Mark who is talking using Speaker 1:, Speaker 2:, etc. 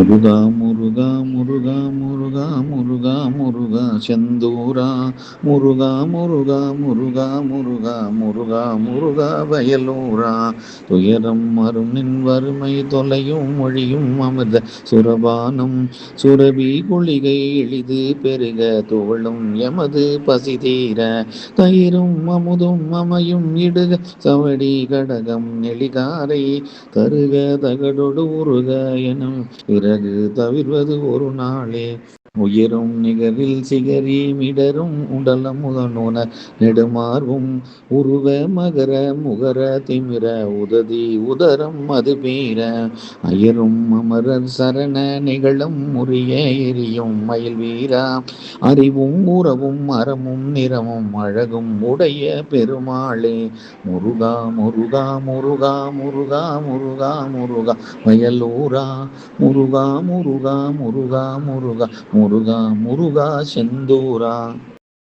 Speaker 1: முருகா முருகா முருகா முருகா முருகா முருகா செந்தூரா முருகா முருகா முருகா முருகா முருகா முருகா வயலூரா துயரம் மரும் நின் வறுமை தொலையும் மொழியும் அமிர்த சுரபானம் சுரபி குளிகை எளிது பெருக துவளும் எமது பசி தீர தயிரும் அமுதும் அமையும் இடுக சவடி கடகம் நெளிகாரை தருக தகடொடு உருக எனும் பிறகு தவிர்வது ஒரு நாளே உயரும் நிகரில் சிகரி மிடரும் உடலம் முதனோன நெடுமார்வும் உருவ மகர முகர திமிர உததி உதரம் அது பீர அயரும் அமரர் சரண நிகழும் முறிய எரியும் மயில் வீரா அறிவும் உறவும் அறமும் நிறமும் அழகும் உடைய பெருமாளே முருகா முருகா முருகா முருகா முருகா முருகா வயலூரா முருகா முருகா முருகா முருகா முருகா முருகா செந்தூரா.